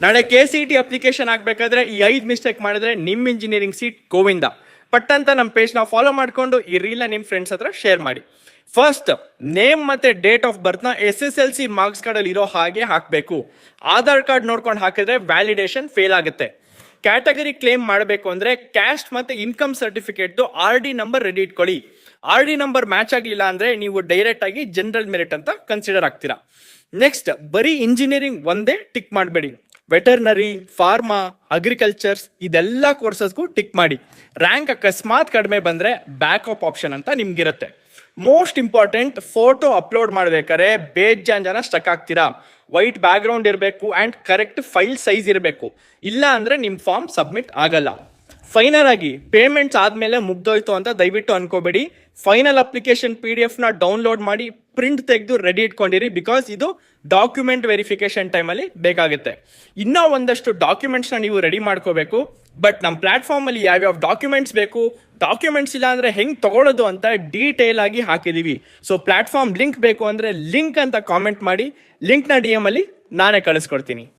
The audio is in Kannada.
ನಾಳೆ KCET ಅಪ್ಲಿಕೇಶನ್ ಹಾಕ್ಬೇಕಾದ್ರೆ ಈ 5 ಮಿಸ್ಟೇಕ್ ಮಾಡಿದ್ರೆ ನಿಮ್ಮ ಇಂಜಿನಿಯರಿಂಗ್ ಸೀಟ್ ಗೋವಿಂದ. ಪಟ್ ಅಂತ ನಮ್ಮ ಪೇಜ್ನ ಫಾಲೋ ಮಾಡಿಕೊಂಡು ಈ ರೀಲ್ನ ನಿಮ್ಮ ಫ್ರೆಂಡ್ಸ್ ಹತ್ರ ಶೇರ್ ಮಾಡಿ. ಫಸ್ಟ್, ನೇಮ್ ಮತ್ತೆ ಡೇಟ್ ಆಫ್ ಬರ್ತ್ನ SSLC ಮಾರ್ಕ್ಸ್ ಕಾರ್ಡಲ್ಲಿ ಇರೋ ಹಾಗೆ ಹಾಕಬೇಕು. ಆಧಾರ್ ಕಾರ್ಡ್ ನೋಡ್ಕೊಂಡು ಹಾಕಿದ್ರೆ ವ್ಯಾಲಿಡೇಷನ್ ಫೇಲ್ ಆಗುತ್ತೆ. ಕ್ಯಾಟಗರಿ ಕ್ಲೇಮ್ ಮಾಡಬೇಕು ಅಂದ್ರೆ ಕ್ಯಾಸ್ಟ್ ಮತ್ತೆ ಇನ್ಕಮ್ ಸರ್ಟಿಫಿಕೇಟ್ದು RD ನಂಬರ್ ರೆಡಿ ಇಟ್ಕೊಳ್ಳಿ. RD ನಂಬರ್ ಮ್ಯಾಚ್ ಆಗಲಿಲ್ಲ ಅಂದ್ರೆ ನೀವು ಡೈರೆಕ್ಟ್ ಆಗಿ ಜನರಲ್ ಮೆರಿಟ್ ಅಂತ ಕನ್ಸಿಡರ್ ಆಗ್ತೀರಾ. ನೆಕ್ಸ್ಟ್, ಬರೀ ಇಂಜಿನಿಯರಿಂಗ್ ಒಂದೇ ಟಿಕ್ ಮಾಡಬೇಡಿ. ವೆಟರ್ನರಿ, ಫಾರ್ಮಾ, ಅಗ್ರಿಕಲ್ಚರ್ಸ್ ಇದೆಲ್ಲ ಕೋರ್ಸಸ್ಗೂ ಟಿಕ್ ಮಾಡಿ. ರ್ಯಾಂಕ್ ಅಕಸ್ಮಾತ್ ಕಡಿಮೆ ಬಂದ್ರೆ ಬ್ಯಾಕಪ್ ಆಪ್ಷನ್ ಅಂತ ನಿಮ್ಗಿರುತ್ತೆ. ಮೋಸ್ಟ್ ಇಂಪಾರ್ಟೆಂಟ್, ಫೋಟೋ ಅಪ್ಲೋಡ್ ಮಾಡ್ಬೇಕಾದ್ರೆ ಬೇಜಾನ್ ಜನ ಸ್ಟಕ್ ಆಗ್ತೀರಾ. ವೈಟ್ ಬ್ಯಾಕ್ ಗ್ರೌಂಡ್ ಇರಬೇಕು ಅಂಡ್ ಕರೆಕ್ಟ್ ಫೈಲ್ ಸೈಜ್ ಇರಬೇಕು, ಇಲ್ಲ ಅಂದ್ರೆ ನಿಮ್ಮ ಫಾರ್ಮ್ ಸಬ್ಮಿಟ್ ಆಗಲ್ಲ. ಫೈನಲ್ ಆಗಿ ಪೇಮೆಂಟ್ಸ್ ಆದ್ಮೇಲೆ ಮುಗ್ದೋಯ್ತು ಅಂತ ದಯವಿಟ್ಟು ಅನ್ಕೋಬೇಡಿ. ಫೈನಲ್ ಅಪ್ಲಿಕೇಶನ್ PDF ನ ಡೌನ್ಲೋಡ್ ಮಾಡಿ ಪ್ರಿಂಟ್ ತೆಗೆದು ರೆಡಿ ಇಟ್ಕೊಂಡಿರಿ, ಬಿಕಾಸ್ ಇದು ಡಾಕ್ಯುಮೆಂಟ್ ವೆರಿಫಿಕೇಶನ್ ಟೈಮಲ್ಲಿ ಬೇಕಾಗುತ್ತೆ. ಇನ್ನೂ ಒಂದಷ್ಟು ಡಾಕ್ಯುಮೆಂಟ್ಸ್ನ ನೀವು ರೆಡಿ ಮಾಡ್ಕೋಬೇಕು. ಬಟ್ ನಮ್ಮ ಪ್ಲಾಟ್ಫಾರ್ಮಲ್ಲಿ ಯಾವ್ಯಾವ ಡಾಕ್ಯುಮೆಂಟ್ಸ್ ಬೇಕು, ಡಾಕ್ಯುಮೆಂಟ್ಸ್ ಇಲ್ಲ ಅಂದರೆ ಹೆಂಗೆ ತೊಗೊಳೋದು ಅಂತ ಡೀಟೇಲ್ ಆಗಿ ಹಾಕಿದ್ದೀವಿ. ಸೊ ಪ್ಲಾಟ್ಫಾರ್ಮ್ ಲಿಂಕ್ ಬೇಕು ಅಂದರೆ ಲಿಂಕ್ ಅಂತ ಕಾಮೆಂಟ್ ಮಾಡಿ, ಲಿಂಕ್ನ DM ಅಲ್ಲಿ ನಾನೇ ಕಳಿಸ್ಕೊಡ್ತೀನಿ.